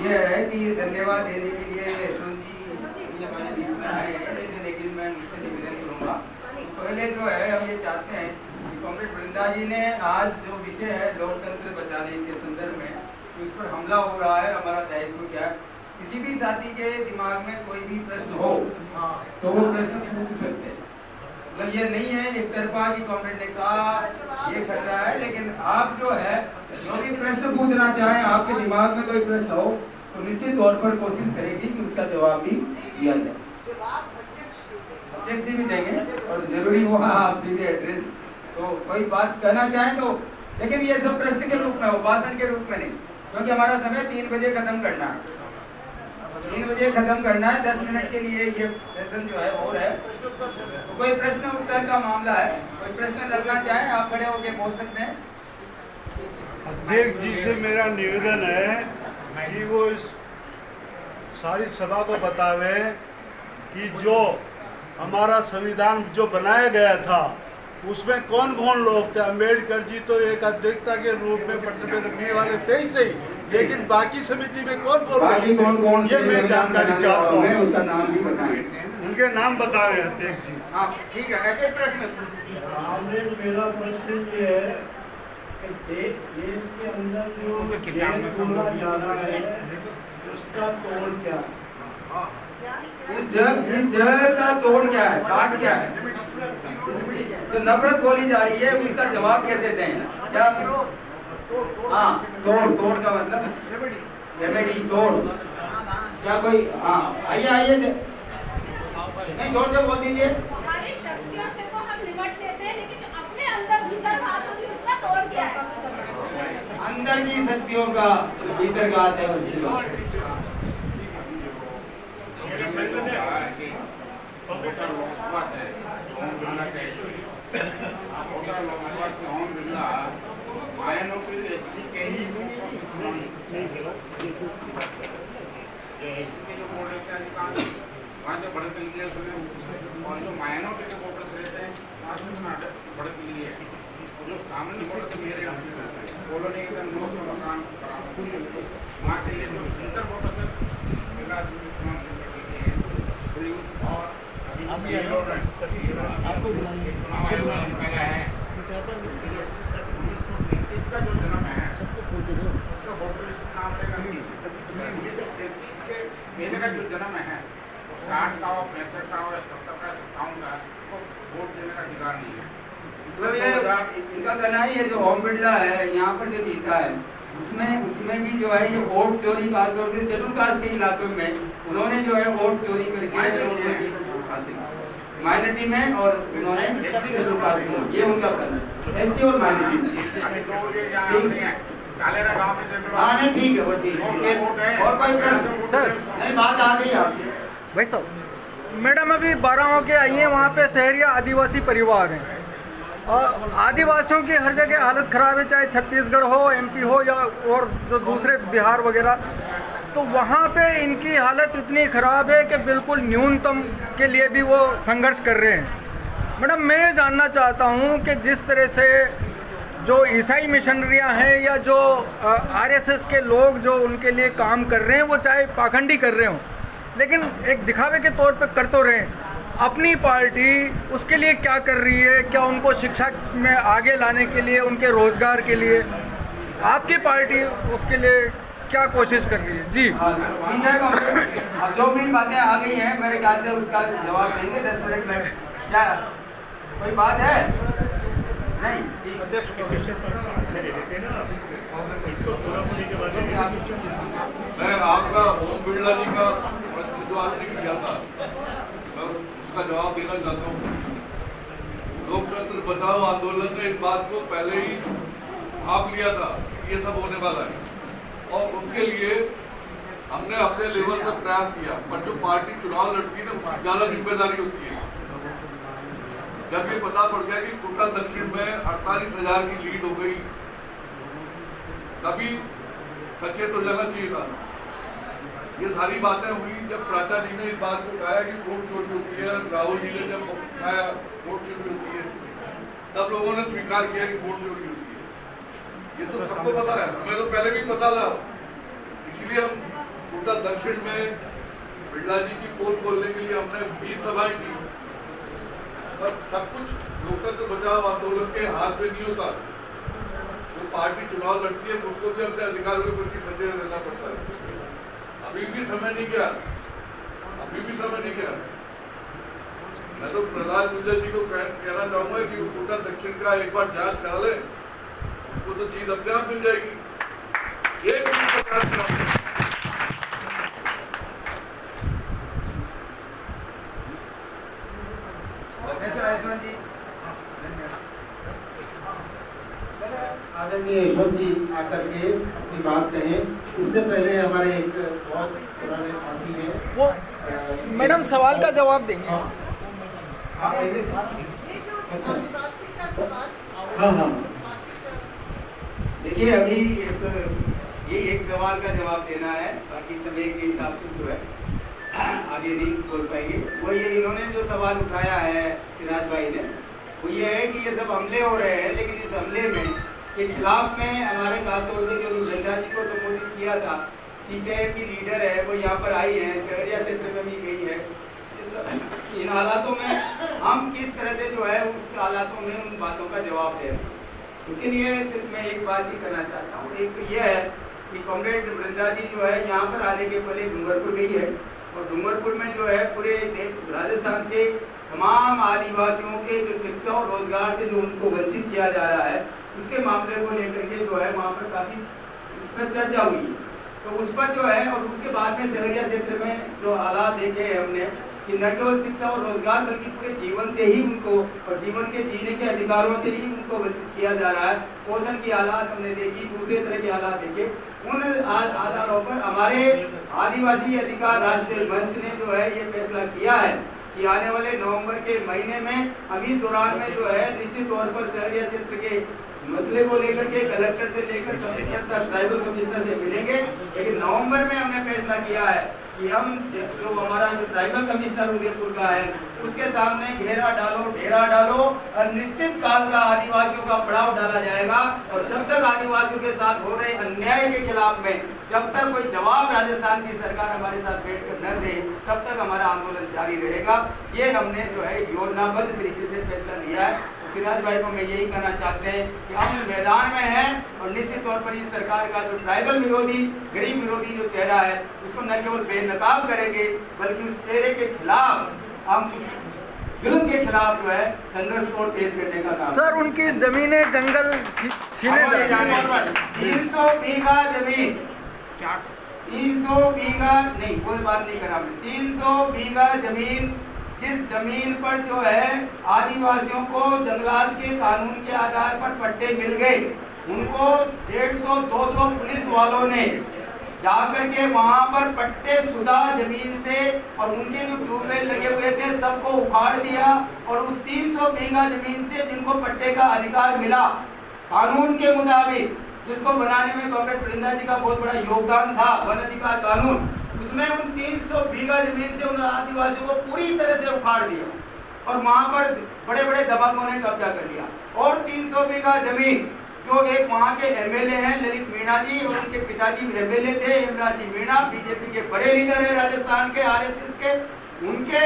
ये है कि धन्यवाद देने के लिए यशवंत जी ये हमारे बीच में आए हैं, लेकिन मैं मुझसे निवेदन करूँगा। पहले जो है हम ये चाहते हैं कि कॉमरेड वृंदा जी ने आज जो विषय है लोकतंत्र बचाने के संदर्भ में, उस पर हमला हो रहा है, हमारा दायित्व क्या है। किसी भी साथी के दिमाग में कोई भी प्रश्न हो तो वो प्रश्न पूछ सकते हैं। मतलब ये नहीं है एक तरफा की कॉमरेड ने कहा ये खतरा है, लेकिन आप जो है जो भी प्रश्न पूछना चाहें, आपके दिमाग में कोई प्रश्न हो तो निश्चित तौर पर कोशिश करेगी कि उसका जवाब भी दिया जाए। अध्यक्ष भी देंगे और जरूरी हुआ आप सीधे एड्रेस तो कोई बात कहना चाहें तो, लेकिन ये सब प्रश्न के रूप में हो, भाषण के रूप में नहीं, क्योंकि हमारा समय 3 बजे खत्म करना है। 3 बजे खत्म करना है, 10 मिनट के लिए ये सेशन जो है और है। तो कोई प्रश्न उत्तर का मामला है, कोई प्रश्न रखना चाहें आप खड़े होकर बोल सकते हैं। अध्यक्ष जी से मेरा निवेदन है कि वो इस सारी सभा को बतावे कि जो हमारा संविधान जो बनाया गया था उसमें कौन कौन लोग थे। अम्बेडकर जी तो एक अध्यक्षता के रूप में पटना में रखने वाले थे ही सही, लेकिन बाकी समिति में कौन कौन ये मैं जानकारी चाहता हूँ, उनका नाम भी बताएं। उनके नाम बतावे अध्यक्ष जी। हाँ ठीक है, ऐसे प्रश्न मेरा प्रश्न ये है कि देश के अंदर जो बोला जा रहा है उसका तोड़ क्या है? इस जग का तोड़ क्या है, काट क्या है, जो नफरत खोली जा रही है उसका जवाब कैसे दें? क्या हाँ तोड़ का मतलब रेमेडी तोड़ क्या कोई? हाँ आइए आइए नहीं जोर से बोल दीजिए। हमारी शक्तियों से तो हम निपट लेते हैं, लेकिन जो अपने अंदर भीतर बात होती है उसका तोड़ क्या है? अंदर की शक्तियों का भीतर का आता है उसकी बात। वहाँ जो बढ़त के लिए और जो माइनॉरिटी के वोटर्स रहते हैं वहाँ से बढ़त के लिए जो सामान्य वोटर से मेरे कॉलोनी के अंदर 900 मकान वहाँ से ये सब इंटर वोटर से मेरा और आपको चुनाव आयोग ने निकाला है जो 1937 का जो जन्म है उसका वोटर लिस्ट नाम रहेगा 1937 के पहले का जो जन्म है 60 का हो 65 का हो या 70 का 57 का वो वोट देने का अधिकार नहीं है। मतलब ये इनका कहना है ये जो ओम बिरला है यहाँ पर जो जीता है उसमें भी जो है ये वोट चोरी खासतौर से शेड्यूल कास्ट के इलाकों में उन्होंने जो है वोट चोरी करके माइनॉरिटी में और उन्होंने शेड्यूल कास्ट में ये उनका कहना है, एससी और माइनॉरिटी। हाँ नहीं ठीक है वो ठीक है। और कोई प्रश्न सर नहीं? बात आ गई आपकी भाई साहब। मैडम अभी 12 हो के आई हैं, वहाँ पे शहरिया आदिवासी परिवार हैं और आदिवासियों की हर जगह हालत ख़राब है, चाहे छत्तीसगढ़ हो, एमपी हो या और जो दूसरे बिहार वगैरह, तो वहाँ पे इनकी हालत इतनी ख़राब है कि बिल्कुल न्यूनतम के लिए भी वो संघर्ष कर रहे हैं। मैडम मैं ये जानना चाहता हूँ कि जिस तरह से जो ईसाई मिशनरियाँ हैं या जो आरएसएस के लोग जो उनके लिए काम कर रहे हैं, वो चाहे पाखंडी कर रहे हों लेकिन एक दिखावे के तौर पे कर तो रहे हैं, अपनी पार्टी उसके लिए क्या कर रही है? क्या उनको शिक्षा में आगे लाने के लिए, उनके रोजगार के लिए आपकी पार्टी उसके लिए क्या कोशिश कर रही है? जी ठीक है, अब जो भी बातें आ गई हैं मेरे ख्याल से उसका जवाब देंगे 10 मिनट में। क्या कोई बात है? नहीं ठीक मैं आपका ओम बिरला जी का प्रश्न जो आपने किया था मैं उसका जवाब देना चाहता हूँ। लोकतंत्र बचाओ आंदोलन ने इस बात को पहले ही भाप लिया था कि ये सब होने वाला है और उनके लिए हमने अपने लेवल पर प्रयास किया, पर जो पार्टी चुनाव लड़ती है ना उसकी ज़्यादा जिम्मेदारी होती है। जब ये पता पड़ गया कि कोटा दक्षिण में 48,000 की लीड हो गई तभी सचेत हो जाना चाहिए था। ये सारी बातें हुई जब प्राचा जी ने इस बात को कहा कि वोट चोरी होती है, राहुल जी ने जब कहा वोट चोरी होती है, तब लोगों ने स्वीकार किया कि वोट चोरी होती है। ये तो सबको पता है, हमें तो पहले भी पता था, इसलिए हम कोटा दक्षिण में बिरला जी की पोल खोलने के लिए हमने 20 सभाएं की, पर सब कुछ लोकतंत्र बचाओ आंदोलन के हाथ में नहीं होता। जो पार्टी चुनाव लड़ती है उसको भी अपने अधिकारों के प्रति सचेत रहना पड़ता है। अभी भी समय नहीं गया, अभी भी समय नहीं गया। मैं तो प्रहलाद गुर्जर जी को कहना चाहूंगा कि वो कोटा दक्षिण का एक बार जांच करा ले, उनको तो चीज अपने आप मिल जाएगी। एक जी आदरणीय यशवंत जी आकर के अपनी बात कहें। इससे पहले हमारे एक बहुत पुराने साथी हैं, वो मैडम सवाल का जवाब देंगे। हाँ ऐसे अच्छा हाँ देखिए, अभी एक सवाल का जवाब देना है, बाकी समय के हिसाब से जो है आगे नहीं बोल पाएंगे। वो ये इन्होंने जो सवाल उठाया है सिराज भाई ने, वो ये है कि ये सब हमले हो रहे हैं, लेकिन इस हमले में के खिलाफ में हमारे खासतौर से जो बिरला जी को संबोधित किया था, सीपीआईएम की लीडर है, वो यहाँ पर आई है, सहरिया क्षेत्र में भी गई है। इन हालातों में हम किस तरह से जो है उस हालातों में उन बातों का जवाब दे रहे हैं, उसके लिए सिर्फ मैं एक बात ही करना चाहता हूँ। एक तो यह है कि कॉमरेड वृंदा जी जो है यहाँ पर आने के पहले डूंगरपुर गई है, और डूंगरपुर में जो है पूरे राजस्थान के तमाम आदिवासियों के जो शिक्षा और रोजगार से जो उनको वंचित किया जा रहा है, उसके मामले को लेकर के जो है वहाँ पर काफ़ी इस पर चर्चा हुई है। तो उस पर जो है, और उसके बाद में सहरिया क्षेत्र में जो हालात देखे हैं हमने कि न केवल शिक्षा और रोजगार बल्कि पूरे जीवन से ही उनको और जीवन के जीने के अधिकारों से ही उनको वंचित किया जा रहा है। पोषण की हालात हमने देखी, दूसरे तरह के हालात देखे। उन आधारों पर हमारे आदिवासी अधिकार राष्ट्रीय मंच ने जो है ये फैसला किया है कि आने वाले नवंबर के महीने में हम इस दौरान में जो है निश्चित तौर पर सहरिया क्षेत्र के मसले को लेकर के कलेक्टर से लेकर कमिश्नर तक, ट्राइबल कमिश्नर से मिलेंगे। लेकिन नवंबर में हमने फैसला किया है कि हम जो हमारा जो ट्राइबल कमिश्नर उदयपुर का है उसके सामने घेरा डालो, डेरा डालो, और निश्चित काल का आदिवासियों का पड़ाव डाला जाएगा। और जब तक आदिवासियों के साथ हो रहे अन्याय के खिलाफ में जब तक कोई जवाब राजस्थान की सरकार हमारे साथ बैठकर न दे, तब तक हमारा आंदोलन जारी रहेगा। ये हमने जो है योजनाबद्ध तरीके से फैसला लिया है। सिराज भाई को मैं यही कहना चाहते हैं कि हम मैदान में हैं, और निश्चित तौर पर इस सरकार का जो ट्राइबल विरोधी, गरीब विरोधी जो चेहरा है उसको न केवल बेनकाब करेंगे, बल्कि उस चेहरे के खिलाफ हम उस जुल्म के खिलाफ जो है संघर्ष को तेज करने का काम। सर, उनकी जमीनें जंगल छीने जा रहे हैं। 300 बीघा जमीन, 300 बीघा नहीं, कोई बात नहीं करा हमने। 300 बीघा जमीन, जिस जमीन पर जो है आदिवासियों को जंगलात के कानून के आधार पर पट्टे मिल गए, उनको 150-200 पुलिस वालों ने जाकर के वहां पर पट्टे शुदा जमीन से और उनके जो ट्यूबवेल लगे हुए थे सबको उखाड़ दिया। और उस 300 बीघा जमीन से जिनको पट्टे का अधिकार मिला कानून के मुताबिक, जिसको बनाने में कॉमरेड वृंदा जी का बहुत बड़ा योगदान था, वन अधिकार कानून, उसमें उन 300 बीघा जमीन से उन आदिवासियों को पूरी तरह से उखाड़ दिया और वहां पर बड़े बड़े दबंगों ने कब्जा कर लिया। और 300 बीघा जमीन जो एक वहाँ के एमएलए हैं ललित मीणा जी, और उनके पिताजी एमएलए थे हेमराज जी मीणा, बीजेपी के बड़े लीडर है राजस्थान के, आरएसएस के, उनके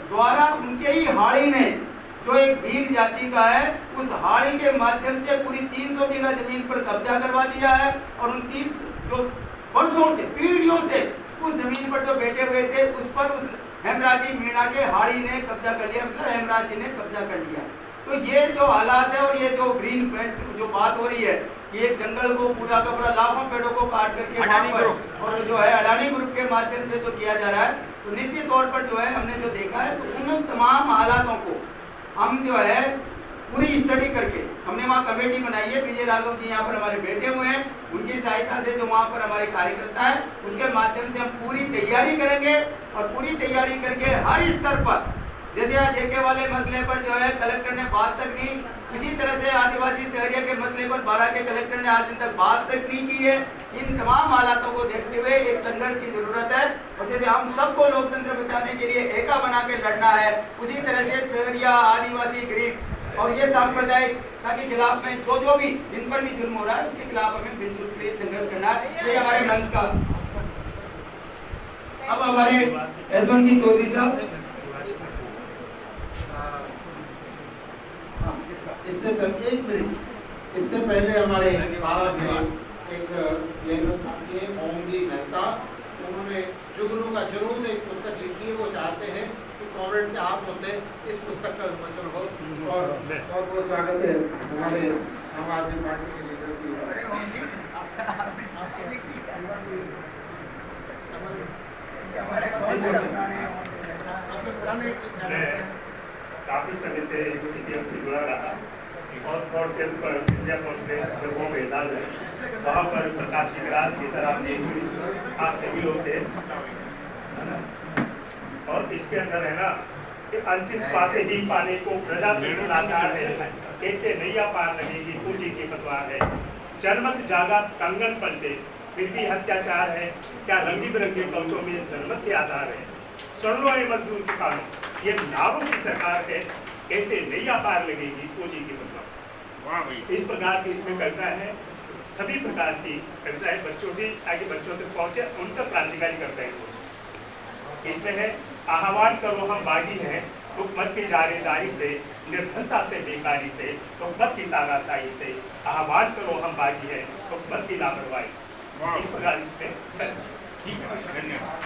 द्वारा उनके ही हाड़ी ने जो एक भील जाति का है उस हाड़ी के माध्यम से पूरी 300 बीघा जमीन पर कब्जा करवा दिया है। और उन 300 जो वर्षों से, पीढ़ियों से उस जमीन पर जो बैठे हुए थे उस पर उस हेमराज जी मीणा के हाड़ी ने कब्जा कर लिया, मतलब हेमराज जी ने कब्जा कर लिया। तो ये जो हालात है और ये जो ग्रीन बेल्ट जो बात हो रही है कि एक जंगल को पूरा का पूरा लाखों पेड़ों को काट करके वहाँ पर और जो है अडानी ग्रुप के माध्यम से जो किया जा रहा है, तो निश्चित तौर पर जो है हमने जो देखा है तो उन तमाम हालातों को हम जो है पूरी स्टडी करके हमने वहाँ कमेटी बनाई है। विजय राघव जी यहाँ पर हमारे बैठे हुए हैं, उनकी सहायता से जो वहाँ पर हमारे कार्यकर्ता है उसके माध्यम से हम पूरी तैयारी करेंगे। और पूरी तैयारी करके हर स्तर पर, जैसे यहाँ जेके वाले मसले पर जो है कलेक्टर ने बात तक की, इसी तरह से आदिवासी शहरिया के मसले पर 12 के कलेक्टर ने आज दिन तक बात तक नहीं की है। इन तमाम हालातों को देखते हुए एक संघर्ष की जरूरत है। और जैसे हम सबको लोकतंत्र बचाने के लिए एका बना के लड़ना है, उसी तरह से शहरिया, आदिवासी, गरीब और ये सांप्रदायिकता के खिलाफ में जो भी जिन पर भी जुल्म हो रहा है उसके खिलाफ हमें मिलजुल के संघर्ष करना है। ये हमारे मंच का अब हमारे यशवंत जी चौधरी साहब, इससे पहले हमारे भारत से एक लेखक साथी है ओमजी मेहता, उन्होंने जुगनू का जुनून एक पुस्तक लिखी है। वो चाहते हैं कि कॉमरेड के हाथों से इस पुस्तक का विमोचन हो और बहुत स्वागत है हमारे आम आदमी पार्टी के लीडर की। काफ़ी समय से CPM से जुड़ा रहा और थोड़ा देर पर इंडिया कॉन्फ्रेंस जब वो मैदान है वहाँ पर प्रकाश विकराल सीताराम जी आप सभी लोग थे, और इसके अंदर है ना कि अंतिम श्वास ही पाने को प्रजा लाचार है, ऐसे नैया पार लगेगी पूंजी की पतवार है। जनमत जागा कंगन पलटे फिर भी अत्याचार है, क्या रंगी बिरंगे कवचों में जनमत के आधार है। सुन लो मजदूर किसानों, ये नावों की सरकार है, ऐसे नैया पार लगेगी पूंजी की पतवार। इस प्रकार की इसमें कविता है, सभी प्रकार की कविता है, बच्चों की आगे बच्चों तक पहुँचे, उन तक क्रांतिकारी कविताएं पहुँचे। इसमें है आह्वान करो हम बागी हैं हुकूमत की जारेदारी से, निर्धनता से बेकारी से, हुकूमत की तानाशाही से, आह्वान करो हम बागी हैं हुकूमत की लापरवाही से। इस प्रकार इसमें ठीक है, धन्यवाद।